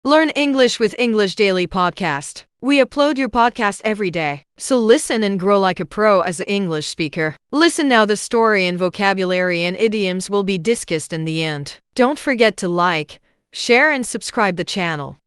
Learn English with English Daily Podcast. We upload your podcast every day, so listen and grow like a pro as an English speaker. Listen now, the story and vocabulary and idioms will be discussed in the end. Don't forget to like, share and subscribe the channel.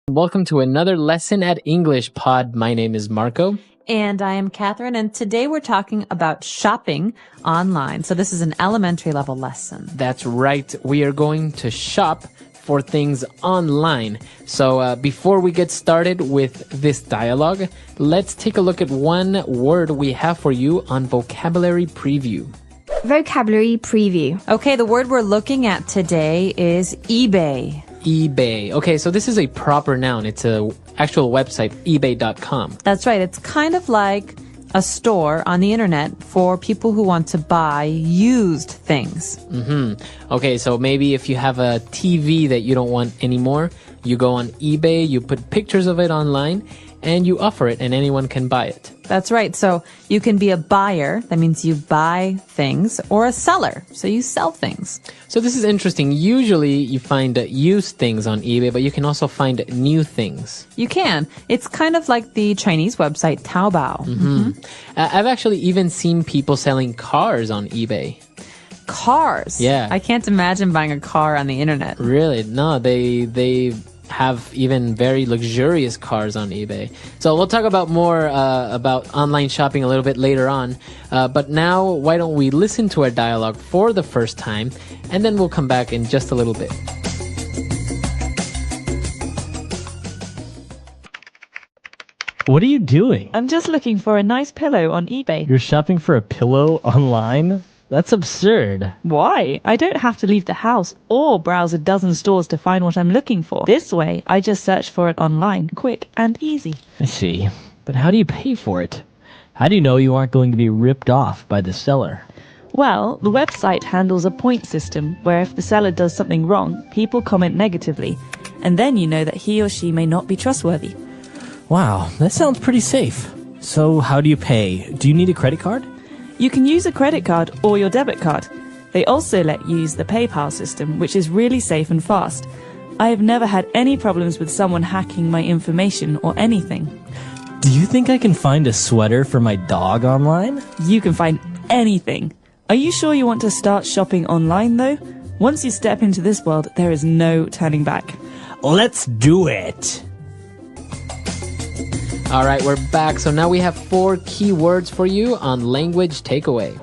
Welcome to another lesson at English Pod. My name is Marco. And I am Catherine, and today we're talking about shopping online. So this is an elementary level lesson. That's right. We are going to shop for things online. So before we get started with this dialogue, let's take a look at one word we have for you on Vocabulary Preview. Vocabulary Preview. Okay, the word we're looking at today is eBay. eBay. Okay, so this is a proper noun. It's an actual website, ebay.com. That's right. It's kind of like a store on the internet for people who want to buy used things. Okay, so maybe if you have a TV that you don't want anymore, you go on eBay, you put pictures of it online, and you offer it, and anyone can buy it. That's right. So you can be a buyer. That means you buy things, or a seller. So you sell things. So this is interesting. Usually you find used things on eBay, but you can also find new things. You can. It's kind of like the Chinese website Taobao. I've actually even seen people selling cars on eBay. Cars. Yeah. I can't imagine buying a car on the internet. Really? No, they have even very luxurious cars on eBay. So we'll talk about more about online shopping a little bit later on. But now, why don't we listen to our dialogue for the first time, and then we'll come back in just a little bit. What are you doing? I'm just looking for a nice pillow on eBay. You're shopping for a pillow online? That's absurd. Why? I don't have to leave the house or browse a dozen stores to find what I'm looking for. This way, I just search for it online, quick and easy. I see. But how do you pay for it? How do you know you aren't going to be ripped off by the seller? Well, the website handles a point system where if the seller does something wrong, people comment negatively, and then you know that he or she may not be trustworthy. Wow, that sounds pretty safe. So how do you pay? Do you need a credit card? You can use a credit card or your debit card. They also let you use the PayPal system, which is really safe and fast. I have never had any problems with someone hacking my information or anything. Do you think I can find a sweater for my dog online? You can find anything. Are you sure you want to start shopping online, though? Once you step into this world, there is no turning back. Let's do it! All right, we're back. So now we have 4 key words for you on Language Takeaway.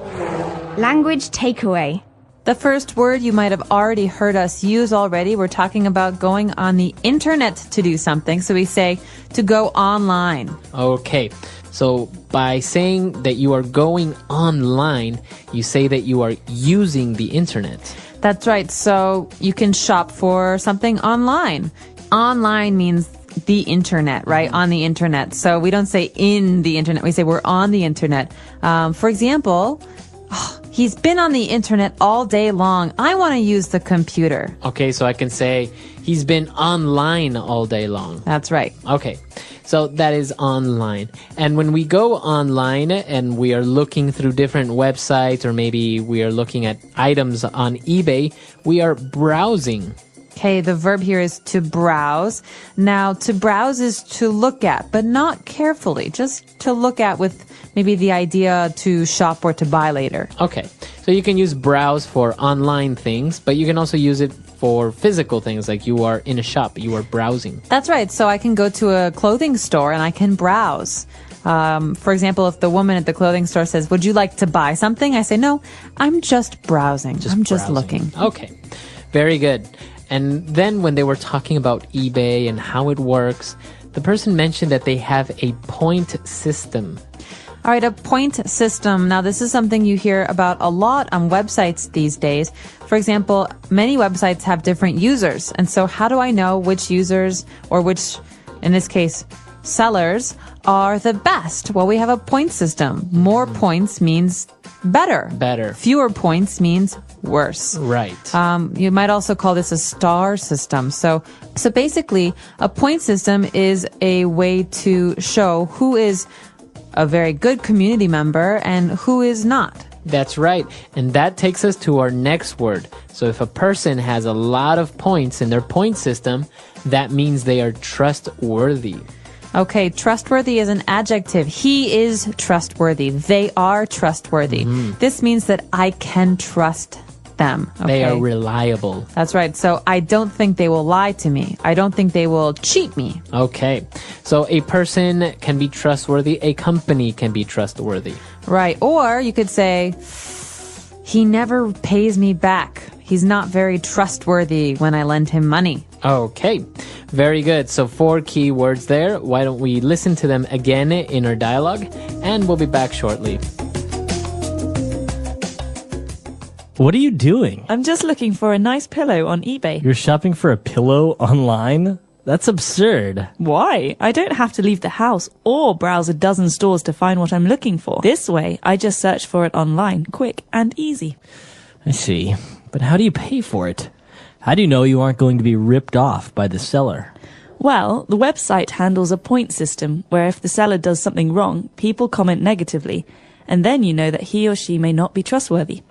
Language Takeaway. The first word you might have already heard us use already. We're talking about going on the internet to do something. So we say to go online. Okay, so by saying that you are going online, you say that you are using the internet. That's right. So you can shop for something online. Online means the internet, right? On the internet. So we don't say in the internet. We say we're on the internet. For example, he's been on the internet all day long. I want to use the computer. Okay, so I can say he's been online all day long. That's right. Okay, so that is online. And when we go online and we are looking through different websites, or maybe we are looking at items on eBay, we are browsing. Okay, the verb here is to browse. Now, to browse is to look at, but not carefully, just to look at with maybe the idea to shop or to buy later. Okay, so you can use browse for online things, but you can also use it for physical things, like you are in a shop, you are browsing. That's right. So I can go to a clothing store and I can browse. For example, if the woman at the clothing store says, "Would you like to buy something?" I say, "No, I'm just browsing. I'm just looking." Okay, very good. And then when they were talking about eBay and how it works, the person mentioned that they have a point system. All right, a point system. Now, this is something you hear about a lot on websites these days. For example, many websites have different users. And so how do I know which users, or which, in this case, sellers, are the best? Well, we have a point system. More points means better. Better. Fewer points means worse. Right. You might also call this a star system. So basically, a point system is a way to show who is a very good community member and who is not. That's right. And that takes us to our next word. So if a person has a lot of points in their point system, that means they are trustworthy. Okay, trustworthy is an adjective. He is trustworthy. They are trustworthy. This means that I can trust them. Okay? They are reliable. That's right. So I don't think they will lie to me. I don't think they will cheat me. Okay. So a person can be trustworthy. A company can be trustworthy. Right. Or you could say, he never pays me back. He's not very trustworthy when I lend him money. Okay. Very good. So 4 key words there. Why don't we listen to them again in our dialogue? And we'll be back shortly. What are you doing? I'm just looking for a nice pillow on eBay. You're shopping for a pillow online? That's absurd. Why? I don't have to leave the house or browse a dozen stores to find what I'm looking for. This way, I just search for it online, quick and easy. I see. But how do you pay for it? How do you know you aren't going to be ripped off by the seller? Well, the website handles a point system where if the seller does something wrong, people comment negatively, and then you know that he or she may not be trustworthy.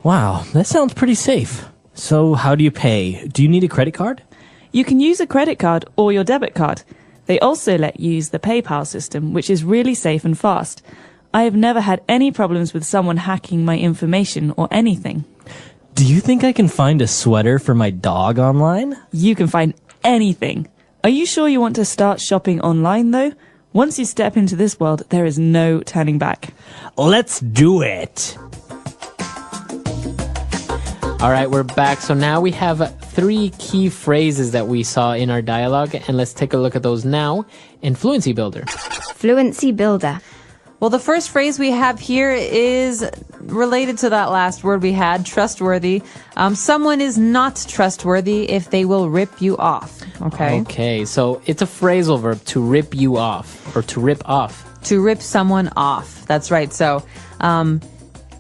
Wow, that sounds pretty safe. So how do you pay? Do you need a credit card? You can use a credit card or your debit card. They also let you use the PayPal system, which is really safe and fast. I have never had any problems with someone hacking my information or anything. Do you think I can find a sweater for my dog online? You can find anything. Are you sure you want to start shopping online, though? Once you step into this world, there is no turning back. Let's do it! All right, we're back. So now we have 3 key phrases that we saw in our dialogue, and let's take a look at those now in Fluency Builder. Fluency builder. Well, the first phrase we have here is related to that last word we had, trustworthy. Someone is not trustworthy if they will rip you off. Okay. Okay, so it's a phrasal verb, to rip you off, or to rip off. To rip someone off. That's right. So,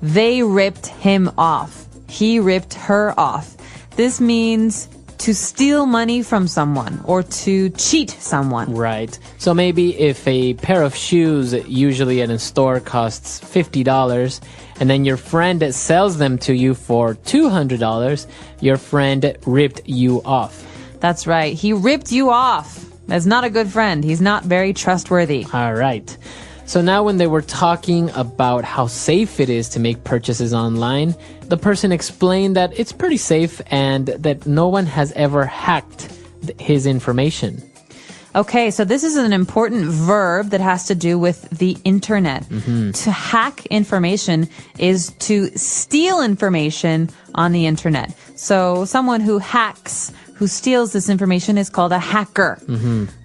they ripped him off. He ripped her off. This means to steal money from someone or to cheat someone. Right. So maybe if a pair of shoes usually at a store costs $50 and then your friend sells them to you for $200, your friend ripped you off. That's right. He ripped you off. That's not a good friend. He's not very trustworthy. All right. So now when they were talking about how safe it is to make purchases online, the person explained that it's pretty safe and that no one has ever hacked his information. Okay, so this is an important verb that has to do with the internet. To hack information is to steal information on the internet. So someone who hacks, who steals this information is called a hacker.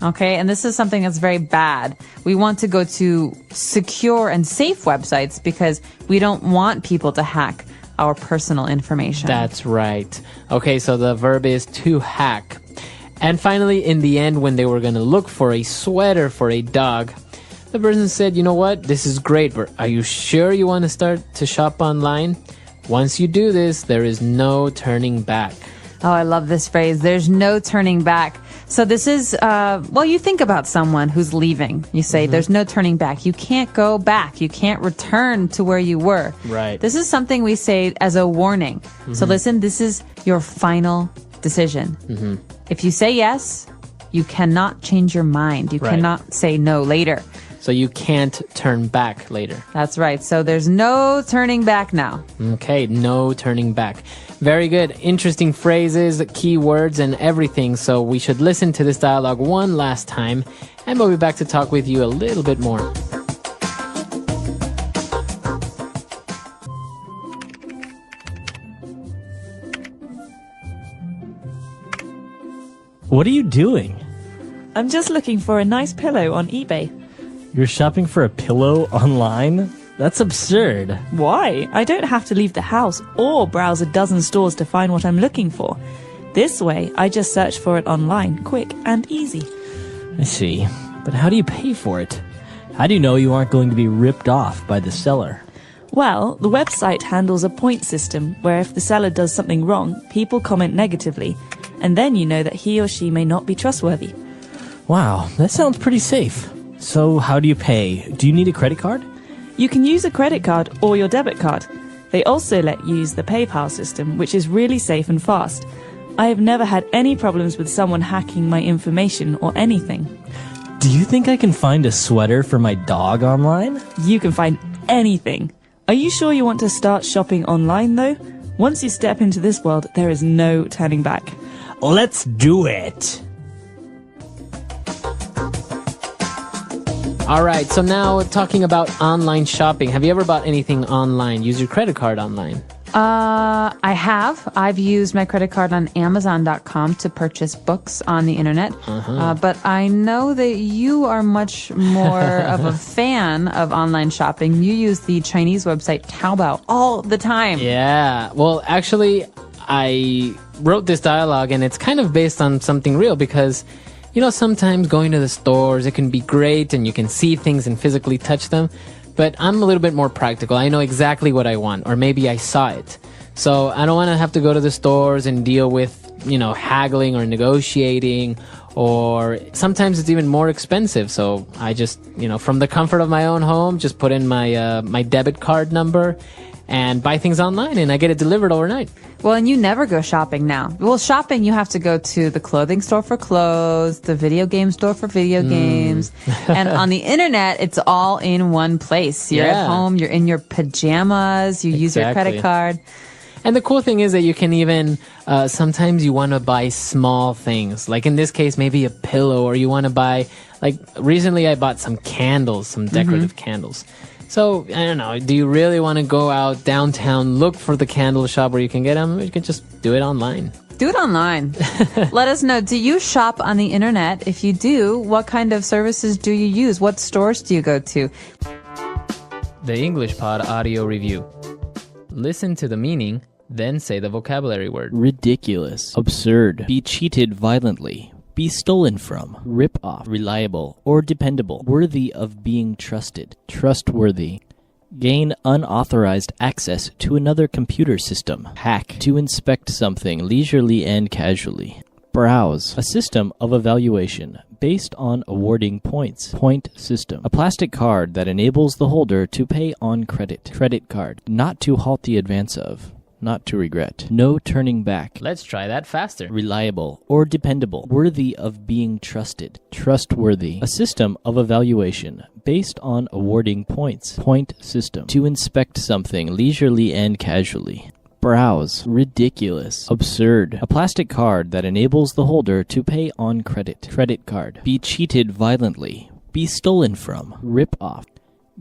Okay, and this is something that's very bad. We want to go to secure and safe websites because we don't want people to hack our personal information. That's right. Okay, so the verb is to hack. And finally, in the end, when they were going to look for a sweater for a dog, the person said, you know what, this is great, but are you sure you want to start to shop online? Once you do this, there is no turning back. Oh, I love this phrase. There's no turning back. So this is, well, you think about someone who's leaving. You say, there's no turning back. You can't go back. You can't return to where you were. Right. This is something we say as a warning. So listen, this is your final decision. If you say yes, you cannot change your mind. You Right. cannot say no later. So you can't turn back later. That's right. So there's no turning back now. Okay, no turning back. Very good. Interesting phrases, keywords, and everything. So we should listen to this dialogue one last time, and we'll be back to talk with you a little bit more. What are you doing? I'm just looking for a nice pillow on eBay. You're shopping for a pillow online? That's absurd. Why? I don't have to leave the house or browse a dozen stores to find what I'm looking for. This way, I just search for it online, quick and easy. I see. But how do you pay for it? How do you know you aren't going to be ripped off by the seller? Well, the website handles a point system where if the seller does something wrong, people comment negatively, and then you know that he or she may not be trustworthy. Wow, that sounds pretty safe. So how do you pay? Do you need a credit card? You can use a credit card or your debit card. They also let you use the PayPal system, which is really safe and fast. I have never had any problems with someone hacking my information or anything. Do you think I can find a sweater for my dog online? You can find anything. Are you sure you want to start shopping online, though? Once you step into this world, there is no turning back. Let's do it! All right, so now talking about online shopping. Have you ever bought anything online? Use your credit card online? I have. I've used my credit card on Amazon.com to purchase books on the internet. But I know that you are much more of a fan of online shopping. You use the Chinese website Taobao all the time. Yeah. Well, actually, I wrote this dialogue, and it's kind of based on something real because, you know, sometimes going to the stores, it can be great and you can see things and physically touch them. But I'm a little bit more practical. I know exactly what I want, or maybe I saw it. So I don't want to have to go to the stores and deal with, you know, haggling or negotiating, or sometimes it's even more expensive. So I just, you know, from the comfort of my own home, just put in my my debit card number and buy things online, and I get it delivered overnight. Well, and you never go shopping now. Well, shopping, you have to go to the clothing store for clothes, the video game store for video games. And on the internet, it's all in one place. You're at home, you're in your pajamas, you use your credit card. And the cool thing is that you can even, sometimes you want to buy small things. Like in this case, maybe a pillow, or you want to buy, like recently I bought some candles, some decorative candles. So, I don't know, do you really want to go out downtown, look for the candle shop where you can get them? You can just do it online. Do it online. Let us know. Do you shop on the internet? If you do, what kind of services do you use? What stores do you go to? The English Pod Audio Review. Listen to the meaning, then say the vocabulary word. Ridiculous, absurd, be cheated violently, be stolen from, rip off, reliable or dependable, worthy of being trusted, trustworthy. Gain unauthorized access to another computer system, hack, to inspect something leisurely and casually. Browse, a system of evaluation based on awarding points, point system. A plastic card that enables the holder to pay on credit, credit card, not to halt the advance of, not to regret. No turning back. Let's try that faster. Reliable or dependable, worthy of being trusted, trustworthy. A system of evaluation based on awarding points, point system. To inspect something leisurely and casually. Browse, ridiculous, absurd. A plastic card that enables the holder to pay on credit, credit card. Be cheated violently, be stolen from, rip off.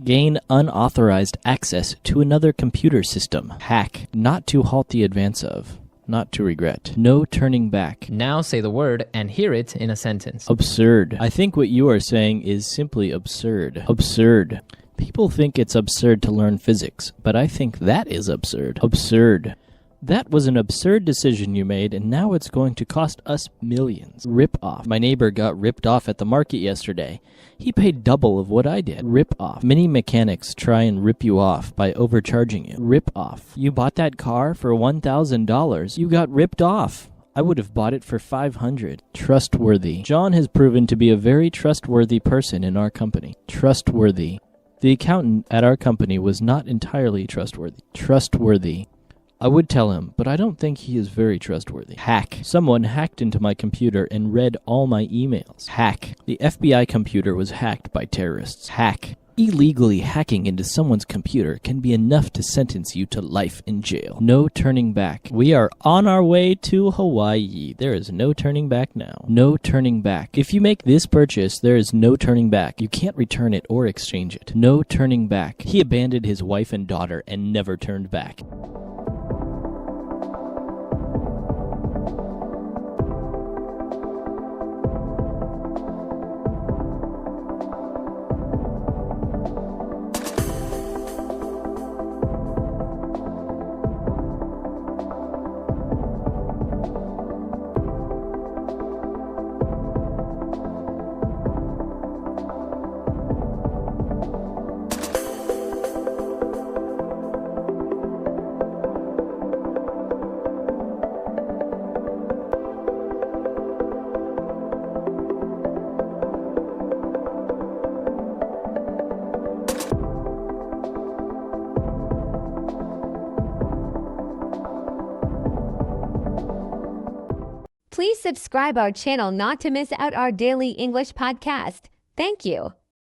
Gain unauthorized access to another computer system, hack, not to halt the advance of, not to regret. No turning back. Now say the word and hear it in a sentence. Absurd. I think what you are saying is simply absurd. Absurd. People think it's absurd to learn physics, but I think that is absurd. Absurd. That was an absurd decision you made, and now it's going to cost us millions. Rip off. My neighbor got ripped off at the market yesterday. He paid double of what I did. Rip off. Many mechanics try and rip you off by overcharging you. Rip off. You bought that car for $1,000. You got ripped off. I would have bought it for $500. Trustworthy. John has proven to be a very trustworthy person in our company. Trustworthy. The accountant at our company was not entirely trustworthy. Trustworthy. I would tell him, but I don't think he is very trustworthy. Hack. Someone hacked into my computer and read all my emails. Hack. The FBI computer was hacked by terrorists. Hack. Illegally hacking into someone's computer can be enough to sentence you to life in jail. No turning back. We are on our way to Hawaii. There is no turning back now. No turning back. If you make this purchase, there is no turning back. You can't return it or exchange it. No turning back. He abandoned his wife and daughter and never turned back. Please subscribe our channel not to miss out our daily English podcast. Thank you.